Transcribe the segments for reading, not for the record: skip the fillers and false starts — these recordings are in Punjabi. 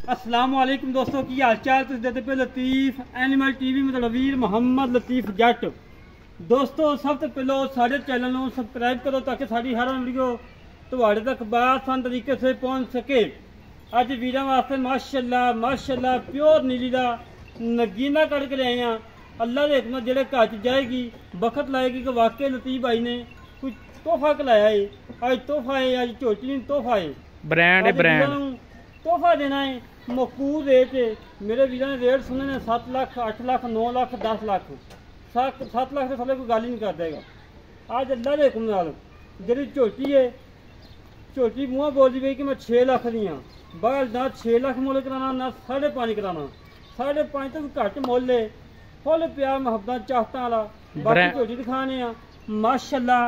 अस्सलाम वालेकुम दोस्तों, की हाल चाल? तुम देखते पे लतीफ एनिमल टीवी में वीर मोहम्मद लतीफ जट। दोस्तों सब तो पहले साढ़े चैनल को सबसक्राइब करो ताकि साड़ी हर वीडियो तुम्हारे तक बआसान तरीके से पहुँच सके। अज वीर वास्ते माशाल्लाह माशाल्लाह प्योर नीली का नगीना करके ले आए हैं। अल्लाह के हुक्म जेड़े घर च जाएगी बखत लाएगी कि वाकई लतीफ भाई ने कुछ तोहफा खलाया है। अज तोहफा है, अज झोटी तोहफा है, ब्रांड है ब्रांड तोहफा देना है। मकबूल रेट है मेरे वीर ने, रेट सुने ने 7 लाख 8 लाख 9 लाख 10 लाख 7 लाख से थले कोई गल ही नहीं कर देगा। अज अल्लाह के हुक्म नाल जी झोटी है, झोटी मुँह बोलती पई कि मैं 6 लाख दी हाँ। बाहर ना 6 लाख मुल कराना ना 5.5 कराना, 5.5 तो घट मुल है। फुल प्यार मुहब्बत चाहता वाला बाकी झोटी दिखाने माशाल्लाह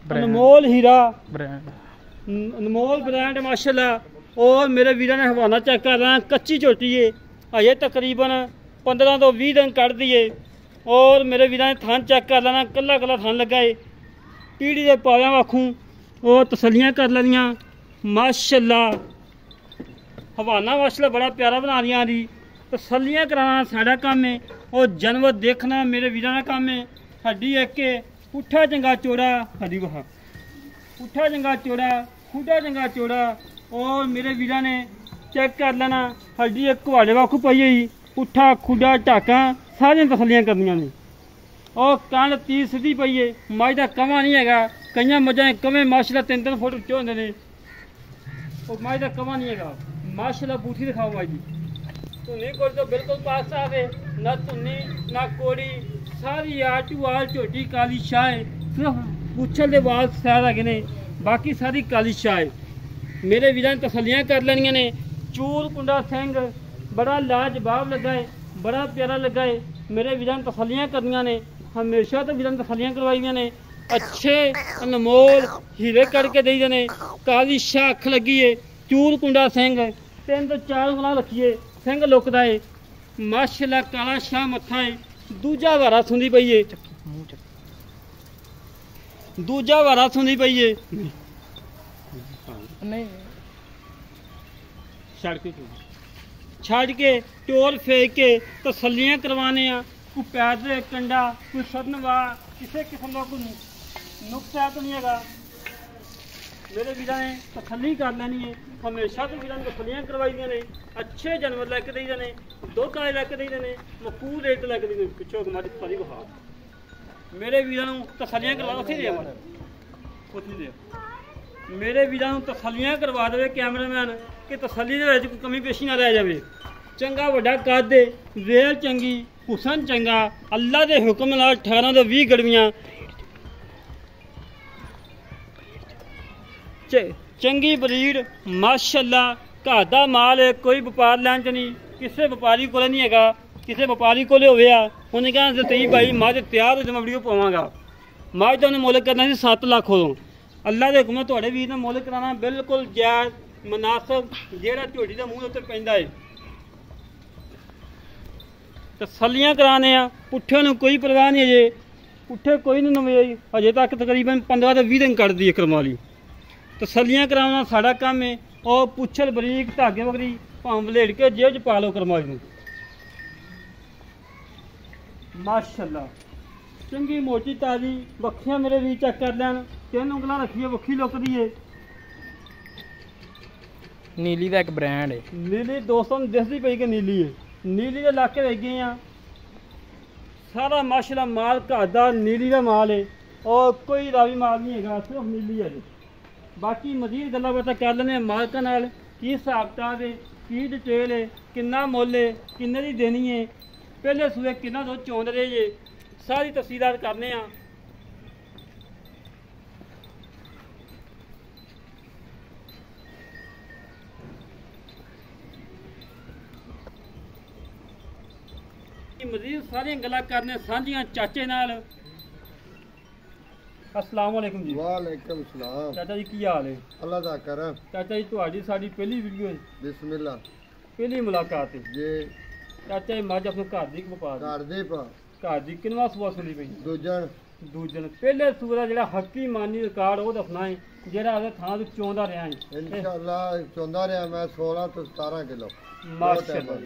अनमोल हीरा अनमोल ब्रांड माशाल्लाह। और मेरे वीर ने हवाना चेक कर रहा है, कच्ची झोटी है, अजे तकरीबन 15 तो 20 दिन कट दिए। और मेरे वीर ने थान चेक कर लेना, कला कला थान लगा है, पीढ़ी के पाव्या आखूँ और तसलियाँ कर लेनिया माशाल्लाह। हवाना माशाल्लाह बड़ा प्यारा बना दिया दी, तसलियाँ कराना साड़ा काम है और जानवर देखना मेरे वीर का काम है। हड्डी एक के पुट्ठा चंगा चौड़ा, हड्डी वहाँ पुट्ठा चंगा चौड़ा, खुदा चंगा चौड़ा। और मेरे वीर ने चेक कर लेना, हड्डी एक कुहाड़े वाकू पई हुई, पुट्ठा खुदा टाका सारिया तसलियाँ करनिया ने। और कंड 30 सीधी पई है, मज का कमा नहीं है। कई मझा कमे माशाल्लाह 3-3 फुट उच्चे होंगे ने, और मज का कमा नहीं है माशाल्लाह। बूठी दिखाओ मज की, धुनी कोल तो बिल्कुल पास साफ है, ना धुनी ना कोड़ी, सारी आटू आल झोटी काली शाह है। सिर्फ पुछल के वाल सैर है ने, बाकी सारी काली शाह है। मेरे वीर ने तसलियाँ कर लेनिया ने। चूर कुंडा सिंह बड़ा लाजवाब लगा है, बड़ा प्यारा लगा है। मेरे वीर ने तसलियाँ करनिया ने, हमेशा तो वीर ने तसलियाँ करवाइया ने। अच्छे अनमोल हीरे करके दे देने, काली शाह अख लगी है। चूर कुंडा सिंह 3 तो 4 उँगलां रखिए, सिंह लुकदा है माशाल्लाह। काला शाह मत्था है, दूजा वारा सुंदी पई है, दूजा वारा सुंदी पई है। नहीं छड़ के टोल फेंक के तसलियाँ करवाने, कोई पैर से कंडा, कोई सदनवा, किसी किस्म का कोई नुकसा तो नहीं है। मेरे वीर ने तसली कर लेनी है, हमेशा तो वीर ने तसलियाँ करवाई ने। अच्छे जानवर लैके दे देने, दुध आए लैके दे देने, मकबूल रेट लैके दे। पिछो हमारी सारी बहा मेरे वीर तसलियाँ करवा उसी दे, उसी दे मेरे वीर तसलियाँ करवा दे कैमरामैन कि तसली कोई कमी पेशी ना रह जाए। चंगा वड्डा कद, वेल चंगी, हुसन चंगा, अल्लाह के हुक्म नाल 18 तो 20 गड़वियाँ, चंगी ब्रीड माशाल्लाह। घर का माल है, कोई व्यापार लैन च नहीं, किसी व्यापारी को नहीं है। किसी व्यापारी को होया उन्हें कहना ती भाई मझ तैयार हो, मैं वीडियो पावांगा। मझ का उन्हें मुल करना 7 लाख हो। अल्लाह के हुक्म थोड़े वीर ने मुल कराना बिल्कुल जायज़ मुनासिब, जेड़ा झोटी के मूँह उत्ते पैंदा है। तसलियाँ कराने पुट्ठे नूं कोई परवाह नहीं, अजे पुट्ठे कोई नहीं नवे, अजे तक तकरीबन 15 तो 20 दिन कट दी है करमाली। तसलियाँ कराना साड़ा काम है। और पुछल बरीक धागे वगरी भाव वलेट के जेब च पा लो करमाली में माशाल्लाह। चंगी मोटी ताजी बखियाँ मेरे भी चेक कर लैन, 3 उँगलां रखिए, वखी लुकदी है। नीली का एक ब्रांड है, नीली दोस्तों दिखती पई कि नीली है, नीली के लाके रह गए हैं। सारा माशाल्लाह माल घर का नीली का माल है, और कोई रावी माल नहीं है, सिर्फ नीली है। बाकी मजीद गल्लां बातां कर लेने मालकां नाल, की हिसाब किताब है, की डिटेल है, किन्ना मुल है, किन्ने दी देनी है, पहले सूए किन्ना दुध चोंद रहे जे, सारी तफसीलात करने। मजीद सारिया गल्लां करने सांझियां चाचे नाल। अस्सलाम वालेकुम जी। वालेकुम सलाम। चाचा जी की हाल है? अल्लाह दा करम। चाचा जी तुहाडी साडी पहली वीडियो है, बिस्मिल्लाह पहली मुलाकात है जी। चाचा जी मझ अपने घर दी व्यापार घर दे पा घर दी किनवा सुआ सुनी पई? दूजन ਦੂਜੇ ਨੂੰ ਪਹਿਲੇ ਸੂਰਾ ਜਿਹੜਾ ਹੱਕੀ ਮਾਨੀ ਰਿਕਾਰਡ ਉਹ ਦੱਸਣਾ ਹੈ ਜਿਹੜਾ ਉਹਦੇ ਥਾਂ ਤੋਂ ਚੋਂਦਾ ਰਿਹਾ ਹੈ ਇਨਸ਼ਾਅੱਲਾ ਚੋਂਦਾ ਰਿਹਾ ਮੈਂ 16 ਤੋਂ 17 ਕਿਲੋ ਮਾਸ਼ਾਅੱਲਾ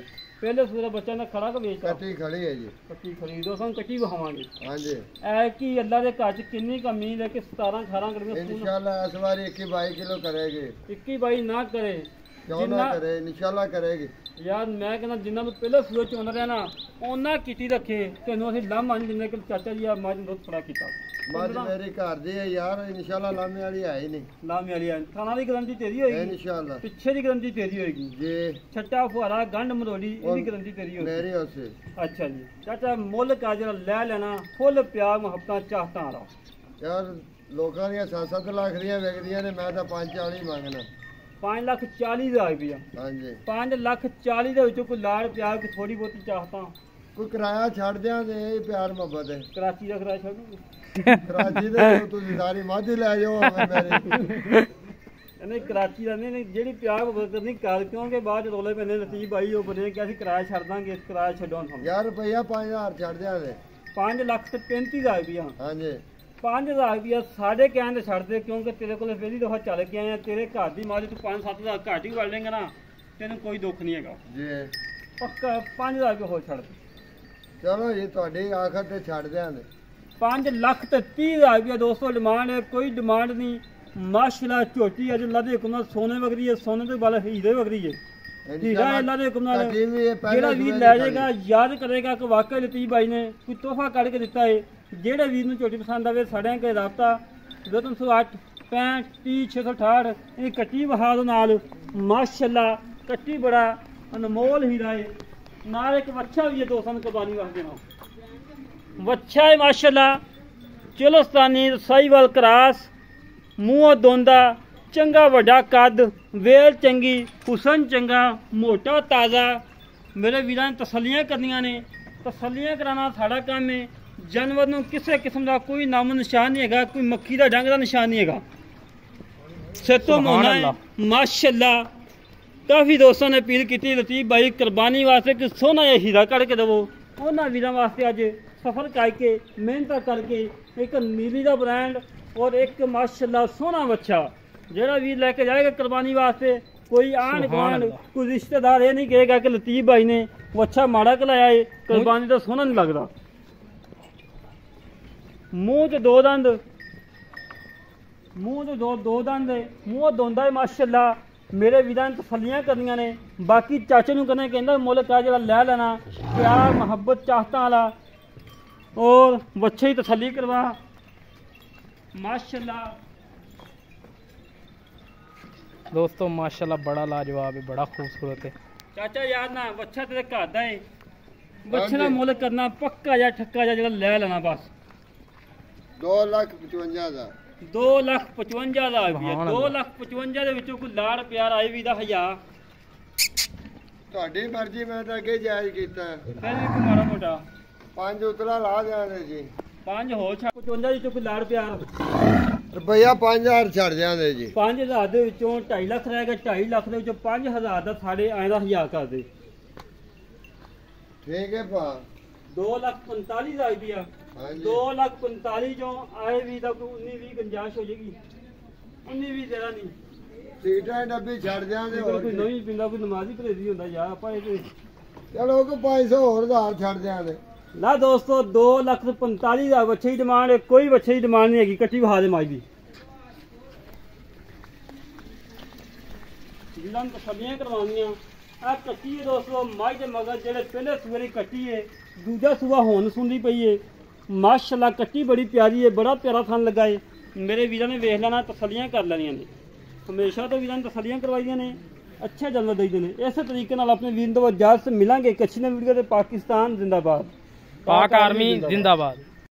ਪਹਿਲੇ ਸੂਰਾ ਬੱਚਾ ਨੇ ਖੜਾ ਕੇ ਵੇਚਦਾ ਕੱਟੀ ਖੜੀ ਹੈ ਜੀ ਕੱਟੀ ਖਰੀਦੋ ਸਾਨੂੰ ਕੱਟੀ ਵਿਖਾਵਾਂਗੇ ਹਾਂਜੀ ਐ ਕੀ ਅੱਲਾ ਦੇ ਘਰ ਚ ਕਿੰਨੀ ਕਮੀ ਹੈ ਕਿ 17 18 ਗੜੀਆਂ ਇਨਸ਼ਾਅੱਲਾ ਇਸ ਵਾਰੀ 21 22 ਕਿਲੋ ਕਰੇਗੀ 21 22 ਨਾ ਕਰੇ ਕਿਉਂ ਨਾ ਕਰੇ ਇਨਸ਼ਾਅੱਲਾ ਕਰੇਗੀ ਯਾਰ ਮੈਂ ਕਹਿੰਦਾ ਜਿੰਨਾਂ ਨੂੰ ਪਹਿਲੇ ਸੂਰੇ ਚ ਆਉਂਦਾ ਰਿਹਾ ਨਾ ਉਹਨਾਂ ਕੀਤੀ ਰੱਖੇ ਤੈਨੂੰ ਅਸੀਂ ਲਾਮਾ ਨਹੀਂ ਦਿੰਦੇ ਕਿ ਚਾਚਾ ਜੀ ਆ ਮੱਝ ਦੁੱਧ ਫੜਾ ਕੀਤਾ ਮੱਝ ਮੇਰੀ ਘਰ ਦੀ ਹੈ ਯਾਰ ਇਨਸ਼ਾਅੱਲਾ ਲਾਮੇ ਵਾਲੀ ਹੈ ਹੀ ਨਹੀਂ ਲਾਮੇ ਵਾਲੀ ਆ ਥਾਣਾ ਦੀ ਗਰੰਟੀ ਤੇਰੀ ਹੋਏਗੀ ਇਨਸ਼ਾਅੱਲਾ ਪਿੱਛੇ ਦੀ ਗਰੰਟੀ ਤੇਰੀ ਹੋਏਗੀ ਜੀ ਛੱਟਾ ਫੁਹਾਰਾ ਗੰਢ ਮਰੋੜੀ ਇਹਦੀ ਗਰੰਟੀ ਤੇਰੀ ਹੋਏਗੀ ਮੇਰੀ ਉਸੇ ਅੱਛਾ ਜੀ ਚਾਚਾ ਮੁੱਲ ਕਾ ਜਿਹੜਾ ਲੈ ਲੈਣਾ ਫੁੱਲ ਪਿਆਰ ਮੁਹੱਬਤਾਂ ਚਾਹਤਾਂ ਵਾਲਾ ਯਾਰ ਲੋਕਾਂ ਦੀਆਂ 7-7 ਲੱਖ ਦੀਆਂ ਵਿਕਦੀਆਂ ਨੇ ਮੈਂ ਤਾਂ 5-40 ਮੰਗਣਾ 5,40,000 ਰੁਪਇਆ ਹਾਂਜੀ 5,40,000 ਦੇ ਵਿੱਚੋਂ ਕੋਈ ਲਾੜ ਪਿਆਰ ਕੋਈ ਥੋੜੀ ਬਹੁਤੀ ਚਾਹਤਾਂ ਕੋਈ ਕਿਰਾਇਆ ਛੱਡ ਦਿਆਂ ਤੇ ਇਹ ਪਿਆਰ ਮੁਹੱਬਤ ਹੈ ਕਰਾਚੀ ਦਾ ਕਿਰਾਇਆ ਛੱਡੂਗੇ ਕਰਾਚੀ ਦੇ ਤੁਸੀਂ ਸਾਰੀ ਮੱਝ ਹੀ ਲੈ ਜਾਓ ਮੇਰੀ ਨਹੀਂ ਕਰਾਚੀ ਦਾ ਨਹੀਂ ਜਿਹੜੀ ਪਿਆਰ ਮੁਹੱਬਤ ਕਰਨੀ ਕਰ ਕਿਉਂਕਿ ਬਾਅਦ ਚ ਰੋਲੇ ਪੈਂਦੇ ਨਤੀਬ ਆਈ ਉਹ ਬਣੇ ਕਿ ਅਸੀਂ ਕਿਰਾਇਆ ਛੱਡ ਦਾਂਗੇ ਕਿਰਾਇਆ ਛੱਡੋ ਸਾਨੂੰ ਯਾਰ ਰੁਪਈਆ 5000 ਛੱਡ ਦਿਆਂ ਤੇ 5,35,000 ਰੁਪਇਆ ਹਾਂਜੀ 5,000 ਰੁਪਇਆ ਸਾਡੇ ਕਹਿਣ ਤੇ ਛੱਡ ਦੇ ਕਿਉਂਕਿ ਤੇਰੇ ਕੋਲ ਪਹਿਲੀ ਦਫਾ ਚੱਲ ਕੇ ਆਏ ਆ ਤੇਰੇ ਘਰ ਦੀ ਮਾਜ ਤੂੰ 5-7,000 ਘੱਟ ਹੀ ਵੜ ਲੇਂਗਾ ਨਾ ਤੈਨੂੰ ਕੋਈ ਦੁੱਖ ਨਹੀਂ ਹੈਗਾ ਜੀ ਪੱਕਾ 5,000 ਰੁਪਇਆ ਹੋਰ ਛੱਡ ਦੇ ਚਲੋ ਜੀ ਤੁਹਾਡੀ ਆਖਰ ਤੇ ਛੱਡ ਦਿਆਂ ਤੇ 5,30,000 ਰੁਪਇਆ ਦੋਸਤੋ ਡਿਮਾਂਡ ਹੈ ਕੋਈ ਡਿਮਾਂਡ ਨਹੀਂ ਮਾਸ਼ਾਅੱਲਾ ਝੋਟੀ ਅੱਜ ਅੱਲਾ ਦੇ ਹੁਕਮ ਨਾਲ ਸੋਨੇ ਵਗਦੀ ਹੈ ਸੋਨੇ ਦੇ ਵਾਲ ਹੀਰੇ ਵਗਦੀ ਹੈ ਹੀਰਾ ਅੱਲਾ ਦੇ ਹੁਕਮ ਨਾਲ ਜਿਹੜਾ ਵੀ ਲੈ ਜਾਏਗਾ ਯਾਦ ਕਰੇਗਾ ਕਿ ਵਾਕਈ ਲਤੀਫ ਭਾਈ ਨੇ ਕੋਈ ਤੋਹਫਾ ਕੱਢ ਕੇ ਦਿੱਤਾ ਹੈ ਜਿਹੜੇ ਵੀਰ ਨੂੰ ਝੋਟੀ ਪਸੰਦ ਆਵੇ ਸਾਡੇ ਕੇ ਰਾਬਤਾ 0308 65 30 668 ਇਹ ਕੱਟੀ ਵਹਾ ਦੇ ਨਾਲ ਮਾਸ਼ਾਅੱਲਾ ਕੱਟੀ ਬੜਾ ਅਨਮੋਲ ਹੀਰਾ ਹੈ ਨਾਲ ਇੱਕ ਵੱਛਾ ਵੀ ਹੈ ਦੋਸਤਾਂ ਨੂੰ ਕੁਰਬਾਨੀ ਵਾਸਤੇ ਨਾਲ ਵੱਛਾ ਹੈ ਮਾਸ਼ਾਅੱਲਾ ਚੁਲਸਤਾਨੀ ਸਾਈਵਾਲ ਕਰਾਸ ਮੂੰਹ ਦੋਂਦਾ ਚੰਗਾ ਵੱਡਾ ਕੱਦ ਵੇਲ ਚੰਗੀ ਹੁਸਨ ਚੰਗਾ ਮੋਟਾ ਤਾਜ਼ਾ ਮੇਰੇ ਵੀਰਾਂ ਨੇ ਤਸੱਲੀਆਂ ਕਰਨੀਆਂ ਨੇ ਤਸੱਲੀਆਂ ਕਰਾਉਣਾ ਸਾਡਾ ਕੰਮ ਹੈ ਜਾਨਵਰ ਨੂੰ ਕਿਸੇ ਕਿਸਮ ਦਾ ਕੋਈ ਨਾਮ ਨਿਸ਼ਾਨ ਨਹੀਂ ਹੈਗਾ ਕੋਈ ਮੱਖੀ ਦਾ ਡੰਗ ਦਾ ਨਿਸ਼ਾਨ ਨਹੀਂ ਹੈਗਾ ਸੇਤੋਂ ਮੋਨਾ ਹੈ ਮਾਸ਼ਾਅੱਲਾ ਕਾਫੀ ਦੋਸਤਾਂ ਨੇ ਅਪੀਲ ਕੀਤੀ ਲਤੀਫ ਭਾਈ ਕੁਰਬਾਨੀ ਵਾਸਤੇ ਕਿ ਸੋਹਣਾ ਜਿਹਾ ਹੀਰਾ ਕੱਢ ਕੇ ਦੇਵੋ ਉਹਨਾਂ ਵੀਰਾਂ ਵਾਸਤੇ ਅੱਜ ਸਫਰ ਕਰਕੇ ਮਿਹਨਤ ਕਰਕੇ ਇੱਕ ਨੀਲੀ ਦਾ ਬ੍ਰਾਂਡ ਔਰ ਇੱਕ ਮਾਸ਼ਾਅੱਲਾ ਸੋਹਣਾ ਬੱਚਾ ਜਿਹੜਾ ਵੀਰ ਲੈ ਕੇ ਜਾਏਗਾ ਕੁਰਬਾਨੀ ਵਾਸਤੇ ਕੋਈ ਆਂਢ ਗੁਆਂਢ ਕੋਈ ਰਿਸ਼ਤੇਦਾਰ ਇਹ ਨਹੀਂ ਕਹੇਗਾ ਕਿ ਲਤੀਫ ਭਾਈ ਨੇ ਵੱਛਾ ਮਾੜਾ ਕਲਾਇਆ ਏ ਕੁਰਬਾਨੀ ਦਾ ਸੋਹਣਾ ਨਹੀਂ ਲੱਗਦਾ ਮੂੰਹ 'ਚ ਦੋ ਦੰਦ ਦੋ ਦੰਦ ਮੂੰਹ ਦੋਂਦਾ ਏ ਮਾਸ਼ਾਅੱਲਾ ਮੇਰੇ ਵੀਰਾਂ ਨੇ ਤਸੱਲੀਆਂ ਕਰਨੀਆਂ ਨੇ ਬਾਕੀ ਚਾਚੇ ਨੂੰ ਕਹਿੰਦਾ ਮੁੱਲ ਕਾ ਜਿਹੜਾ ਲੈ ਲੈਣਾ ਪਿਆਰ ਮੁਹੱਬਤ ਚਾਹਤਾਂ ਵਾਲਾ ਔਰ ਵੱਛੇ ਹੀ ਤਸੱਲੀ ਕਰਵਾ ਮਾਸ਼ਾਅੱਲਾ ਦੋਸਤੋ ਮਾਸ਼ਾਅੱਲਾ ਬੜਾ ਲਾਜਵਾਬ ਹੈ ਬੜਾ ਖੂਬਸੂਰਤ ਹੈ ਚਾਚਾ ਯਾਰ ਨਾ ਵੱਛਾ ਤੇਰੇ ਘਰ ਦਾ ਏ ਵੱਛੇ ਦਾ ਮੁੱਲ ਕਰਨਾ ਪੱਕਾ ਜਾਂ ਠੱਕਾ ਜਾਂ ਜਿਹੜਾ ਲੈ ਲੈਣਾ ਬਸ 2,55,000 2,55,000 ਰੁਪਇਆ 2,55,000 ਦੇ ਵਿੱਚੋਂ ਕੋਈ ਲਾੜ ਪਿਆਰ ਆਏ ਵੀ ਦਾ ਹਜ਼ਾਰ ਤੁਹਾਡੀ ਮਰਜ਼ੀ ਮੈਂ ਤਾਂ ਅੱਗੇ ਜਾਇਜ਼ ਕੀਤਾ ਫਿਰ ਵੀ ਕੋਈ ਮਾੜਾ ਮੋਟਾ 5 ਉਤਲਾ ਲਾ ਦਿਆਂਗੇ ਜੀ 5 ਹੋਰ 55 ਵਿੱਚੋਂ ਕੋਈ ਲਾੜ ਪਿਆਰ ਰੁਪਈਆ 5,000 ਛੱਡ ਦਿਆਂਗੇ ਜੀ 5,000 ਦੇ ਵਿੱਚੋਂ 2.5 ਲੱਖ ਰਹਿ ਗਿਆ 2.5 ਲੱਖ ਦੇ ਵਿੱਚੋਂ 5,000 ਦਾ ਸਾਡੇ ਐਂ ਦਾ 1000 ਕਰ ਦੇ ਠੀਕ ਹੈ ਭਾ 2,45,000 ਰੁਪਇਆ ਹਾਂਜੀ 2,45,000 ਚੋਂ ਆਏ ਵੀ ਤਾਂ ਕੋਈ 19-20 ਗੁੰਜਾਇਸ਼ ਹੋ ਜਾਏਗੀ 19-20 ਤੇਰਾ ਨਹੀਂ ਸੀਟਾਂ ਡੱਬੀ ਛੱਡ ਦਿਆਂਗੇ ਹੋਰ ਕੋਈ ਕੀ। ਨਹੀਂ ਪਿੰਦਾ ਕੋਈ ਨਮਾਜ਼ੀ ਭਰੇਜ਼ੀ ਹੁੰਦਾ ਯਾਰ ਆਪਾਂ ਇਹ ਚਲੋ ਕੋ 500 ਹੋਰ ਉਧਾਰ ਛੱਡ ਦਿਆਂਗੇ ਨਾ ਦੋਸਤੋ 2,45,000 ਬੱਚੇ ਦੀ ਡਿਮਾਂਡ ਹੈ ਕੋਈ ਬੱਚੇ ਦੀ ਡਿਮਾਂਡ ਨਹੀਂ ਹੈਗੀ ਕੱਟੀ ਵਹਾ ਦੇ ਮਾਈ ਦੀ ਜਿਲਾਂ ਨੂੰ ਤਸੱਲੀਆਂ ਕਰਵਾਉਣੀਆਂ ਆ ਕੱਟੀ ਹੈ ਦੋਸਤੋ ਮਾਈ ਦੇ ਮਗਰ ਜਿਹੜੇ ਪਹਿਲੇ ਸਵੇਰੇ ਕੱਟੀ ਹੈ ਦੂਜਾ ਸੂਆ ਹੁਣ ਸੁਣਦੀ ਪਈ ਹੈ ਮਾਸ਼ਾਅੱਲਾ ਕੱਟੀ ਬੜੀ ਪਿਆਰੀ ਹੈ ਬੜਾ ਪਿਆਰਾ ਥਣ ਲੱਗਾ ਹੈ ਮੇਰੇ ਵੀਰਾਂ ਨੇ ਵੇਖ ਲੈਣਾ ਤਸੱਲੀਆਂ ਕਰ ਲੈਣੀਆਂ ਨੇ ਹਮੇਸ਼ਾ ਤੋਂ ਵੀਰਾਂ ਨੇ ਤਸੱਲੀਆਂ ਕਰਵਾਈਆਂ ਨੇ ਅੱਛੇ ਜਾਨਵਰ ਦੇਈਦੇ ਨੇ ਇਸੇ ਤਰੀਕੇ ਨਾਲ ਆਪਣੇ ਵੀਰ ਤੋਂ ਇਜਾਜ਼ਤ ਮਿਲਾਂਗੇ ਕੱਚੀ ਨੇ ਵੀਡੀਓ ਤੇ ਪਾਕਿਸਤਾਨ ਜ਼ਿੰਦਾਬਾਦ ਪਾਕ ਆਰਮੀ ਜ਼ਿੰਦਾਬਾਦ।